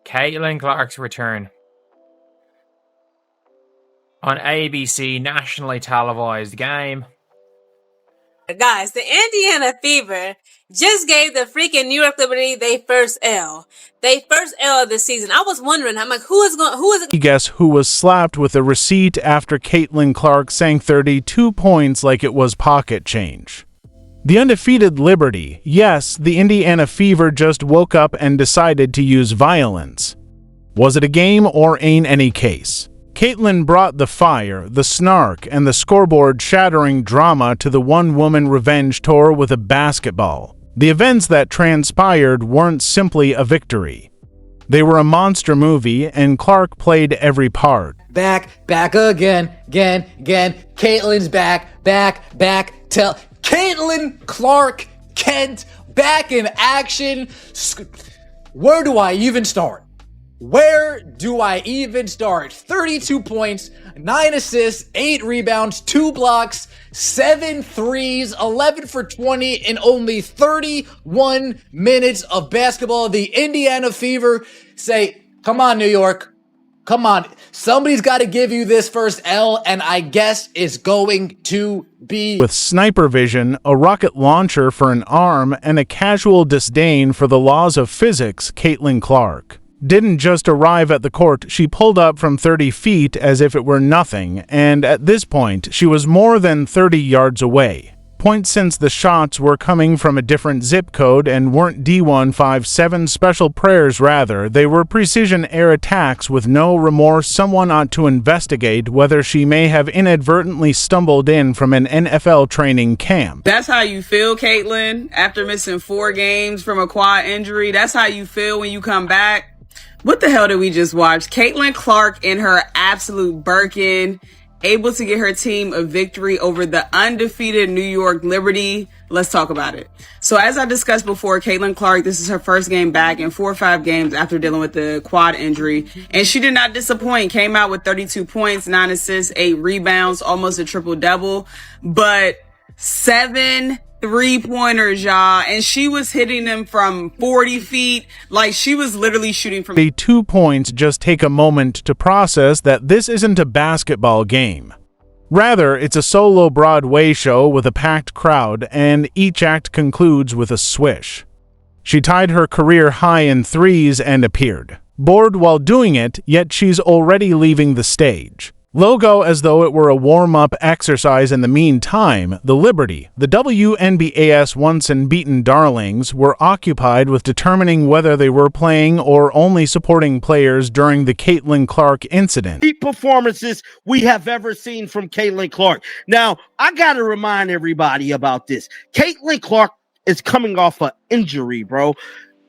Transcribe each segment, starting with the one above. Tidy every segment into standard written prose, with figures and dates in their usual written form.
Caitlin Clark's return. On ABC, nationally televised game. Guys, the Indiana Fever just gave the freaking New York Liberty their first L. Their first L of the season. I was wondering, I'm like, who is it? Guess who was slapped with a receipt after Caitlin Clark sank 32 points like it was pocket change? The undefeated Liberty. Yes, the Indiana Fever just woke up and decided to use violence. Was it a game or ain't any case? Caitlin brought the fire, the snark, and the scoreboard-shattering drama to the one-woman revenge tour with a basketball. The events that transpired weren't simply a victory. They were a monster movie, and Clark played every part. Back again. Caitlin's back. Tell Caitlin Clark Kent back in action. Where do I even start? 32 points, 9 assists, 8 rebounds, 2 blocks, 7 threes, 11 for 20 in only 31 minutes of basketball. The Indiana Fever say, come on, New York. Come on. Somebody's got to give you this first L, and I guess it's going to be... With sniper vision, a rocket launcher for an arm, and a casual disdain for the laws of physics, Caitlin Clark didn't just arrive at the court, she pulled up from 30 feet as if it were nothing, and at this point, she was more than 30 yards away. Point since the shots were coming from a different zip code and weren't D157 special prayers, rather, they were precision air attacks with no remorse. Someone ought to investigate whether she may have inadvertently stumbled in from an NFL training camp. That's how you feel, Caitlin, after missing 4 games from a quad injury? That's how you feel when you come back? What the hell did we just watch? Caitlin Clark in her absolute Birkin, able to get her team a victory over the undefeated New York Liberty. Let's talk about it. So as I discussed before, Caitlin Clark, this is her first game back in 4 or 5 games after dealing with the quad injury. And she did not disappoint. Came out with 32 points, 9 assists, 8 rebounds, almost a triple-double. But 7 3-pointers, y'all, and she was hitting them from 40 feet. Like, she was literally shooting from... The 2 points just take a moment to process that this isn't a basketball game. Rather, it's a solo Broadway show with a packed crowd, and each act concludes with a swish. She tied her career high in threes and appeared bored while doing it, yet she's already leaving the stage. Logo as though it were a warm-up exercise. In the meantime, the Liberty, the WNBA's once unbeaten darlings, were occupied with determining whether they were playing or only supporting players during the Caitlin Clark incident. The performances we have ever seen from Caitlin Clark. Now, I got to remind everybody about this. Caitlin Clark is coming off an injury, bro.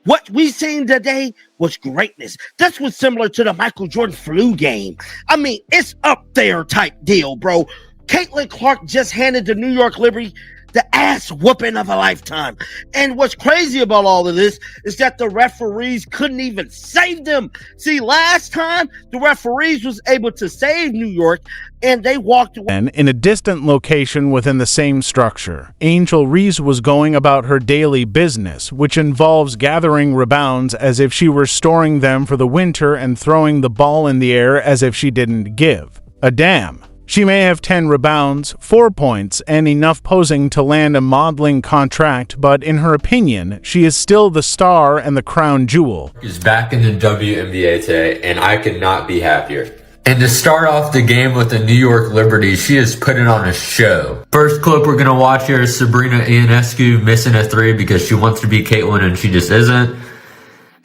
What we seen today was greatness. This was similar to the Michael Jordan flu game. I mean, it's up there type deal, bro. Caitlin Clark just handed the New York Liberty the ass whooping of a lifetime. And what's crazy about all of this is that the referees couldn't even save them. See, last time the referees was able to save New York and they walked away. And in a distant location within the same structure, Angel Reese was going about her daily business, which involves gathering rebounds as if she were storing them for the winter and throwing the ball in the air as if she didn't give a damn. She may have 10 rebounds, 4 points, and enough posing to land a modeling contract, but in her opinion, she is still the star and the crown jewel. She's back in the WNBA today, and I could not be happier. And to start off the game with the New York Liberty, she is putting on a show. First clip we're going to watch here is Sabrina Ionescu missing a 3 because she wants to be Caitlin and she just isn't.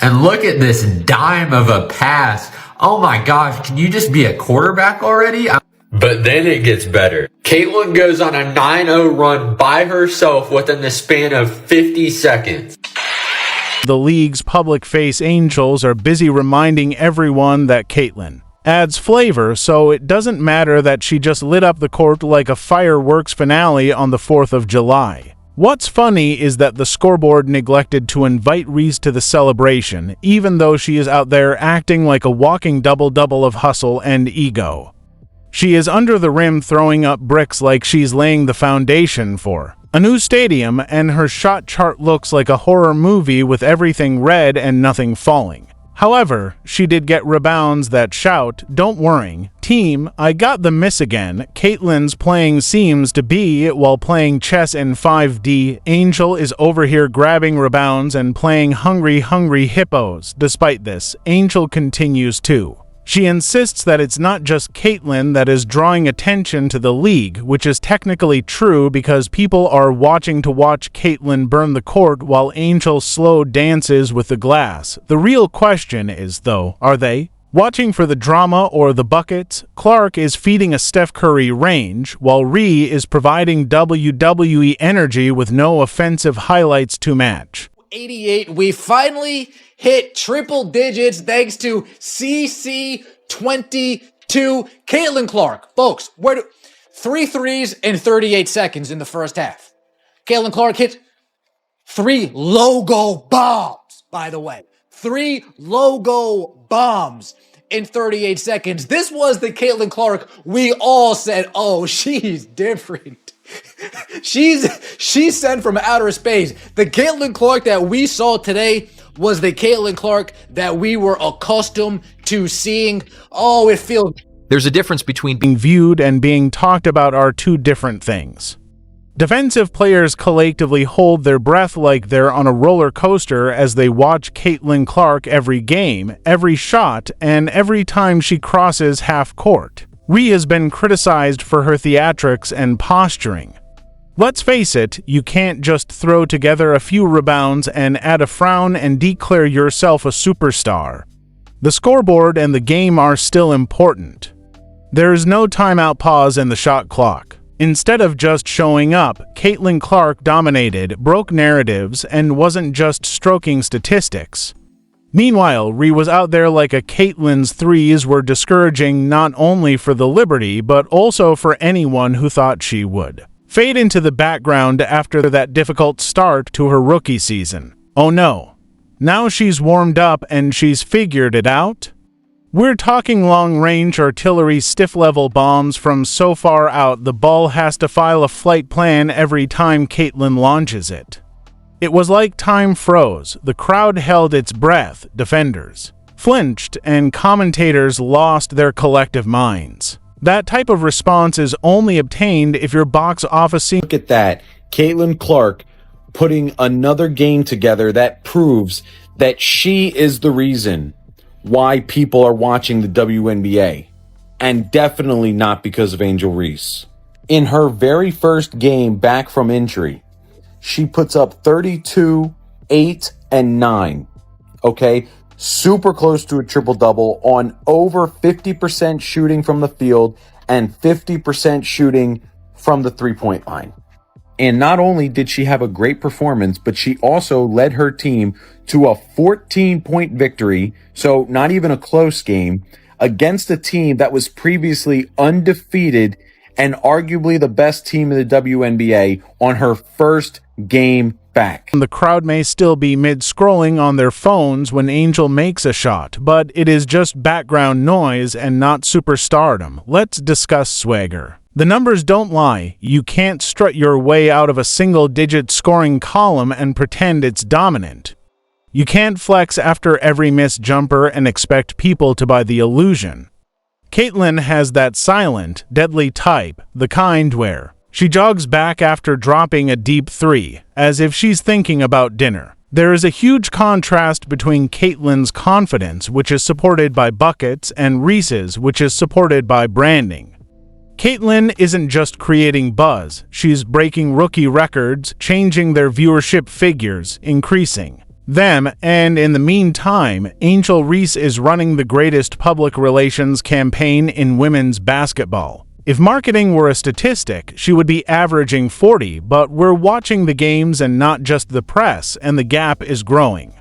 And look at this dime of a pass. Oh my gosh, can you just be a quarterback already? But then it gets better. Caitlin goes on a 9-0 run by herself within the span of 50 seconds. The league's public face Angels are busy reminding everyone that Caitlin adds flavor, so it doesn't matter that she just lit up the court like a fireworks finale on the 4th of July. What's funny is that the scoreboard neglected to invite Reese to the celebration, even though she is out there acting like a walking double-double of hustle and ego. She is under the rim throwing up bricks like she's laying the foundation for a new stadium, and her shot chart looks like a horror movie with everything red and nothing falling. However, she did get rebounds that shout, "Don't worry, team, I got the miss again." Caitlyn's playing seems to be while playing chess in 5D. Angel is over here grabbing rebounds and playing hungry hippos. Despite this, Angel continues too. She insists that it's not just Caitlyn that is drawing attention to the league, which is technically true because people are watching to watch Caitlyn burn the court while Angel slow dances with the glass. The real question is, though, are they watching for the drama or the buckets? Clark is feeding a Steph Curry range, while Ree is providing WWE energy with no offensive highlights to match. 88, we finally hit triple digits thanks to CC22. Caitlin Clark, folks, 3 threes in 38 seconds in the first half. Caitlin Clark hit 3 logo bombs, by the way. 3 logo bombs in 38 seconds. This was the Caitlin Clark we all said, oh, she's different. She's sent from outer space. The Caitlin Clark that we saw today was the Caitlin Clark that we were accustomed to seeing. Oh, it feels... There's a difference between being viewed and being talked about are two different things. Defensive players collectively hold their breath like they're on a roller coaster as they watch Caitlin Clark every game, every shot, and every time she crosses half court. Ree has been criticized for her theatrics and posturing. Let's face it, you can't just throw together a few rebounds and add a frown and declare yourself a superstar. The scoreboard and the game are still important. There is no timeout pause in the shot clock. Instead of just showing up, Caitlin Clark dominated, broke narratives, and wasn't just stroking statistics. Meanwhile, Ree was out there like a Caitlyn's threes were discouraging not only for the Liberty, but also for anyone who thought she would fade into the background after that difficult start to her rookie season. Oh no. Now she's warmed up and she's figured it out? We're talking long-range artillery stiff-level bombs from so far out the ball has to file a flight plan every time Caitlyn launches it. It was like time froze, the crowd held its breath, defenders flinched, and commentators lost their collective minds. That type of response is only obtained if your box office... Look at that. Caitlin Clark putting another game together that proves that she is the reason why people are watching the WNBA, and definitely not because of Angel Reese. In her very first game back from injury, she puts up 32, 8, and 9. Okay? Super close to a triple-double on over 50% shooting from the field and 50% shooting from the three-point line. And not only did she have a great performance, but she also led her team to a 14-point victory, so not even a close game, against a team that was previously undefeated and arguably the best team in the WNBA on her first game back. The crowd may still be mid-scrolling on their phones when Angel makes a shot, but it is just background noise and not superstardom. Let's discuss swagger. The numbers don't lie. You can't strut your way out of a single-digit scoring column and pretend it's dominant. You can't flex after every missed jumper and expect people to buy the illusion. Caitlyn has that silent, deadly type, the kind where she jogs back after dropping a deep three, as if she's thinking about dinner. There is a huge contrast between Caitlyn's confidence, which is supported by buckets, and Reese's, which is supported by branding. Caitlyn isn't just creating buzz, she's breaking rookie records, changing their viewership figures, increasing them, and in the meantime, Angel Reese is running the greatest public relations campaign in women's basketball. If marketing were a statistic, she would be averaging 40, but we're watching the games and not just the press, and the gap is growing.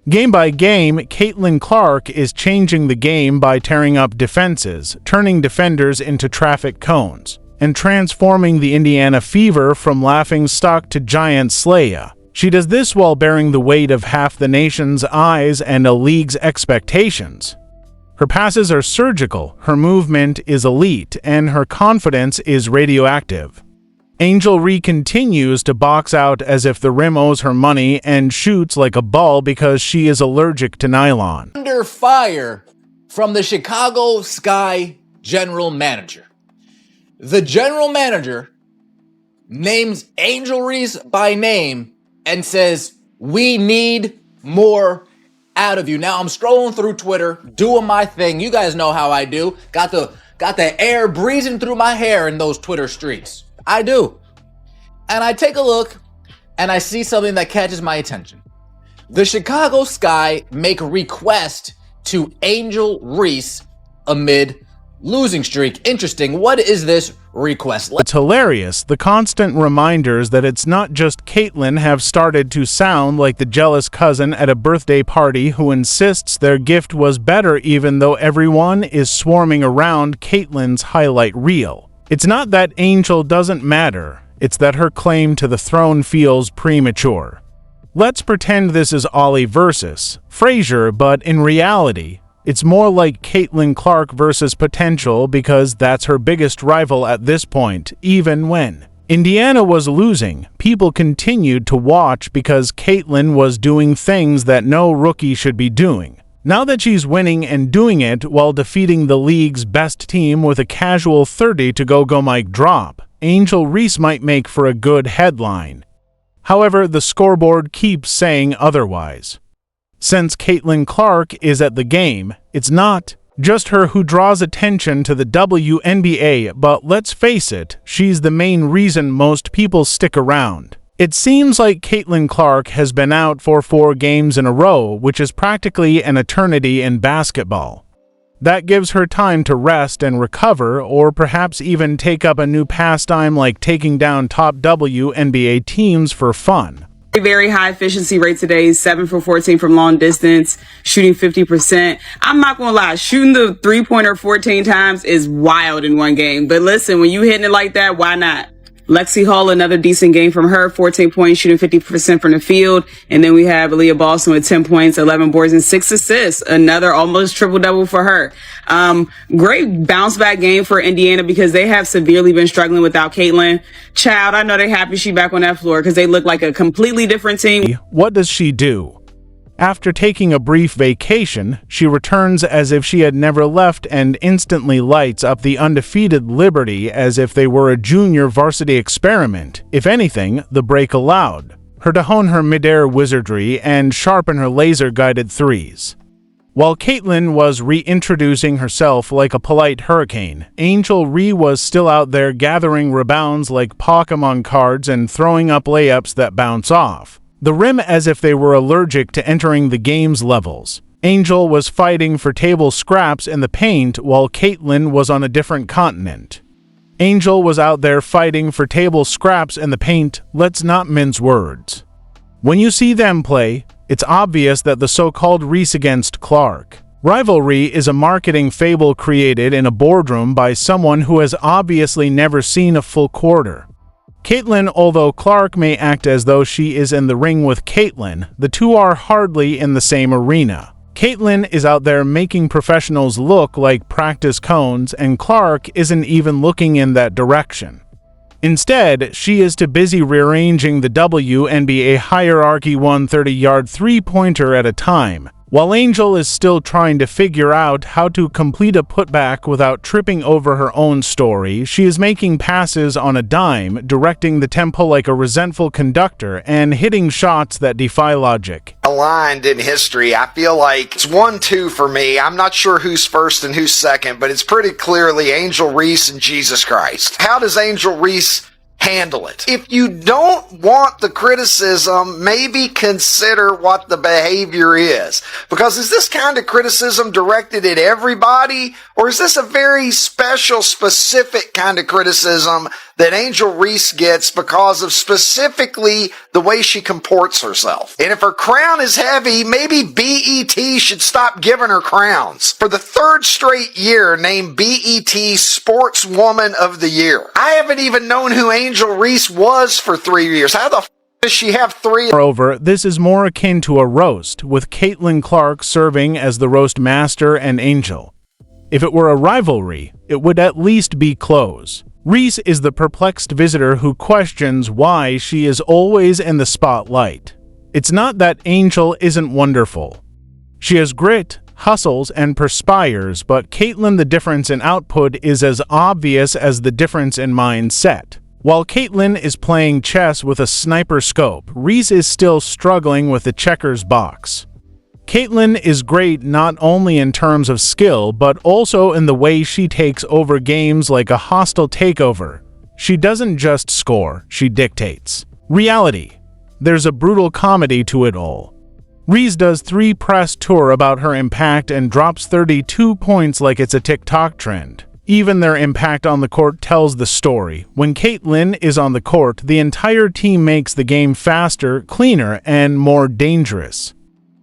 Game by game, Caitlin Clark is changing the game by tearing up defenses, turning defenders into traffic cones, and transforming the Indiana Fever from laughingstock to giant slayer. She does this while bearing the weight of half the nation's eyes and a league's expectations. Her passes are surgical, her movement is elite, and her confidence is radioactive. Angel Reese continues to box out as if the rim owes her money and shoots like a ball because she is allergic to nylon. Under fire from the Chicago Sky general manager. The general manager names Angel Reese by name and says, "We need more out of you." Now I'm scrolling through Twitter, doing my thing. You guys know how I do. Got the air breezing through my hair in those Twitter streets. I do. And I take a look and I see something that catches my attention. The Chicago Sky make a request to Angel Reese amid losing streak. Interesting. What is this request? It's hilarious. The constant reminders that it's not just Caitlyn have started to sound like the jealous cousin at a birthday party who insists their gift was better even though everyone is swarming around Caitlyn's highlight reel. It's not that Angel doesn't matter, it's that her claim to the throne feels premature. Let's pretend this is Ollie versus Frazier, but in reality, it's more like Caitlin Clark versus potential because that's her biggest rival at this point, even when Indiana was losing. People continued to watch because Caitlin was doing things that no rookie should be doing. Now that she's winning and doing it while defeating the league's best team with a casual 30-to-go mic drop, Angel Reese might make for a good headline. However, the scoreboard keeps saying otherwise. Since Caitlin Clark is at the game, it's not just her who draws attention to the WNBA, but let's face it, she's the main reason most people stick around. It seems like Caitlin Clark has been out for 4 games in a row, which is practically an eternity in basketball. That gives her time to rest and recover, or perhaps even take up a new pastime like taking down top WNBA teams for fun. Very high efficiency rate today, 7 for 14 from long distance, shooting 50%. I'm not gonna lie, shooting the 3-pointer 14 times is wild in one game. But listen, when you hitting it like that, why not? Lexi Hall, another decent game from her, 14 points, shooting 50% from the field. And then we have Aaliyah Boston with 10 points, 11 boards, and 6 assists. Another almost triple-double for her. Great bounce-back game for Indiana because they have severely been struggling without Caitlin. Child, I know they're happy she's back on that floor because they look like a completely different team. What does she do? After taking a brief vacation, she returns as if she had never left and instantly lights up the undefeated Liberty as if they were a junior varsity experiment. If anything, the break allowed her to hone her midair wizardry and sharpen her laser-guided threes. While Caitlin was reintroducing herself like a polite hurricane, Angel Reese was still out there gathering rebounds like Pokemon cards and throwing up layups that bounce off the rim as if they were allergic to entering the game's levels. Angel was fighting for table scraps in the paint while Caitlin was on a different continent. Angel was out there fighting for table scraps in the paint, let's not mince words. When you see them play, it's obvious that the so-called Reese against Clark rivalry is a marketing fable created in a boardroom by someone who has obviously never seen a full quarter. Caitlin, although Clark may act as though she is in the ring with Caitlin, the two are hardly in the same arena. Caitlin is out there making professionals look like practice cones, and Clark isn't even looking in that direction. Instead, she is too busy rearranging the WNBA hierarchy 130-yard three-pointer at a time, while Angel is still trying to figure out how to complete a putback without tripping over her own story. She is making passes on a dime, directing the tempo like a resentful conductor, and hitting shots that defy logic. Aligned in history, I feel like it's 1-2 for me. I'm not sure who's first and who's second, but it's pretty clearly Angel Reese and Jesus Christ. How does Angel Reese handle it? If you don't want the criticism, maybe consider what the behavior is. Because is this kind of criticism directed at everybody? Or is this a very special, specific kind of criticism that Angel Reese gets because of specifically the way she comports herself? And if her crown is heavy, maybe BET should stop giving her crowns. For the 3rd straight year, named BET Sportswoman of the Year. I haven't even known who Angel Reese was for 3 years. How the does she have 3? Moreover, this is more akin to a roast, with Caitlin Clark serving as the roast master and Angel. If it were a rivalry, it would at least be close. Reese is the perplexed visitor who questions why she is always in the spotlight. It's not that Angel isn't wonderful. She has grit, hustles, and perspires, but Caitlyn, the difference in output is as obvious as the difference in mindset. While Caitlyn is playing chess with a sniper scope, Reese is still struggling with the checkers box. Caitlyn is great not only in terms of skill, but also in the way she takes over games like a hostile takeover. She doesn't just score, she dictates. Reality. There's a brutal comedy to it all. Reese does 3 press tour about her impact and drops 32 points like it's a TikTok trend. Even their impact on the court tells the story. When Caitlyn is on the court, the entire team makes the game faster, cleaner, and more dangerous.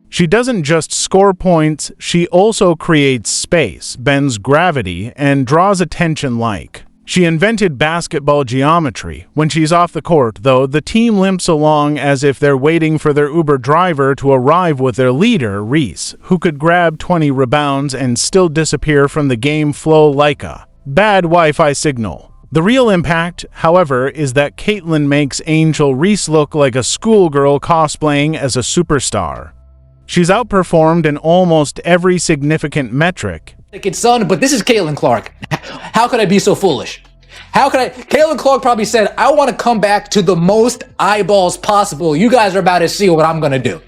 She doesn't just score points, she also creates space, bends gravity, and draws attention like. She invented basketball geometry. When she's off the court, though, the team limps along as if they're waiting for their Uber driver to arrive with their leader, Reese, who could grab 20 rebounds and still disappear from the game flow like a bad Wi-Fi signal. The real impact, however, is that Caitlyn makes Angel Reese look like a schoolgirl cosplaying as a superstar. She's outperformed in almost every significant metric. It's son, but this is Caitlin Clark. How could I be so foolish? Caitlin Clark probably said, I want to come back to the most eyeballs possible. You guys are about to see what I'm going to do.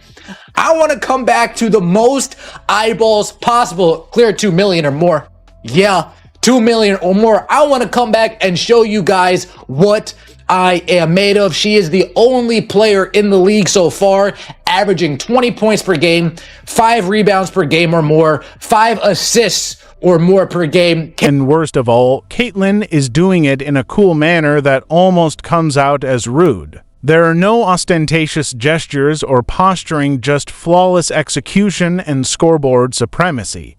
I want to come back to the most eyeballs possible. Clear 2 million or more. Yeah, 2 million or more. I want to come back and show you guys what I am made of. She is the only player in the league so far averaging 20 points per game, 5 rebounds per game or more, 5 assists or more per game. And worst of all, Caitlyn is doing it in a cool manner that almost comes out as rude. There are no ostentatious gestures or posturing, just flawless execution and scoreboard supremacy.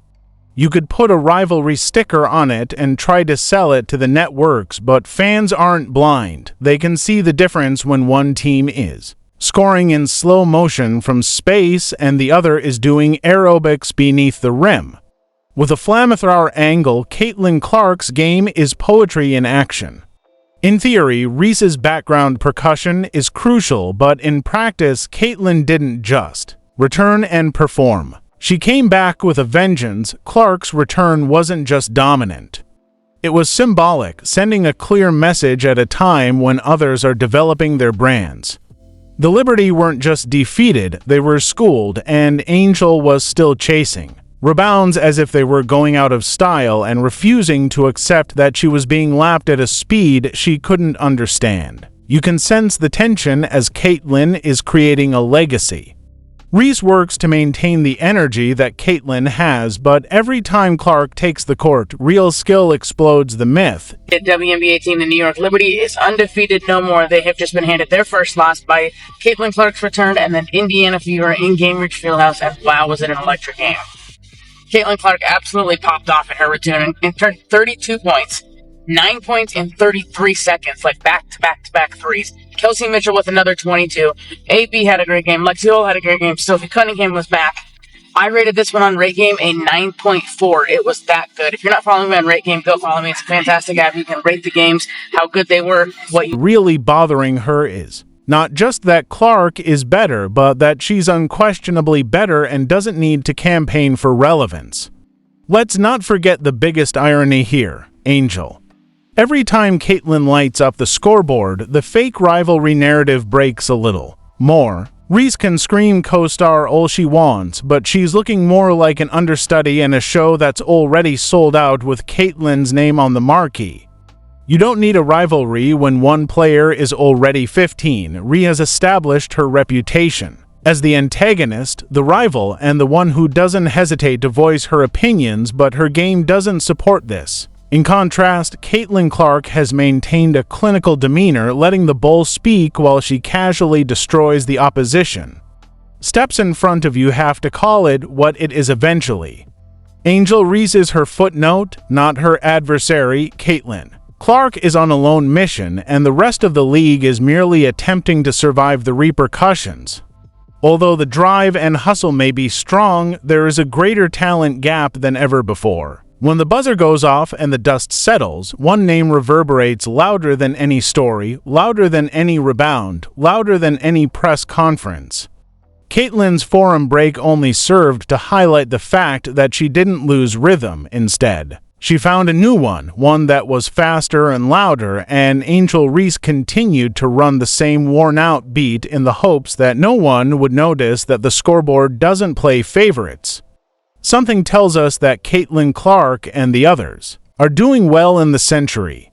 You could put a rivalry sticker on it and try to sell it to the networks, but fans aren't blind. They can see the difference when one team is scoring in slow motion from space and the other is doing aerobics beneath the rim. With a flamethrower angle, Caitlin Clark's game is poetry in action. In theory, Reese's background percussion is crucial, but in practice, Caitlyn didn't just return and perform. She came back with a vengeance. Clark's return wasn't just dominant. It was symbolic, sending a clear message at a time when others are developing their brands. The Liberty weren't just defeated, they were schooled, and Angel was still chasing rebounds as if they were going out of style and refusing to accept that she was being lapped at a speed she couldn't understand. You can sense the tension as Caitlyn is creating a legacy. Reese works to maintain the energy that Caitlyn has, but every time Clark takes the court, real skill explodes the myth. The WNBA team, the New York Liberty, is undefeated no more. They have just been handed their first loss by Caitlin Clark's return and then Indiana Fever in Gainbridge Fieldhouse, and wow, was it an electric game. Caitlin Clark absolutely popped off in her return and turned 32 points, 9 points in 33 seconds, like back-to-back-to-back threes. Kelsey Mitchell with another 22. AB had a great game. Lexi Hull had a great game. Sophie Cunningham was back. I rated this one on Rate Game a 9.4. It was that good. If you're not following me on Rate Game, go follow me. It's a fantastic app. You can rate the games, how good they were, what you... Really bothering her is not just that Clark is better, but that she's unquestionably better and doesn't need to campaign for relevance. Let's not forget the biggest irony here, Angel. Every time Caitlyn lights up the scoreboard, the fake rivalry narrative breaks a little more. Reese can scream co-star all she wants, but she's looking more like an understudy in a show that's already sold out with Caitlyn's name on the marquee. You don't need a rivalry when one player is already 15. Rhea has established her reputation as the antagonist, the rival, and the one who doesn't hesitate to voice her opinions, but her game doesn't support this. In contrast, Caitlin Clark has maintained a clinical demeanor, letting the bull speak while she casually destroys the opposition. Steps in front of you have to call it what it is eventually. Angel Reese is her footnote, not her adversary, Caitlyn. Clark is on a lone mission, and the rest of the league is merely attempting to survive the repercussions. Although the drive and hustle may be strong, there is a greater talent gap than ever before. When the buzzer goes off and the dust settles, one name reverberates louder than any story, louder than any rebound, louder than any press conference. Caitlin's forum break only served to highlight the fact that she didn't lose rhythm. Instead, she found a new one that was faster and louder, and Angel Reese continued to run the same worn-out beat in the hopes that no one would notice that the scoreboard doesn't play favorites. Something tells us that Caitlin Clark and the others are doing well in the century.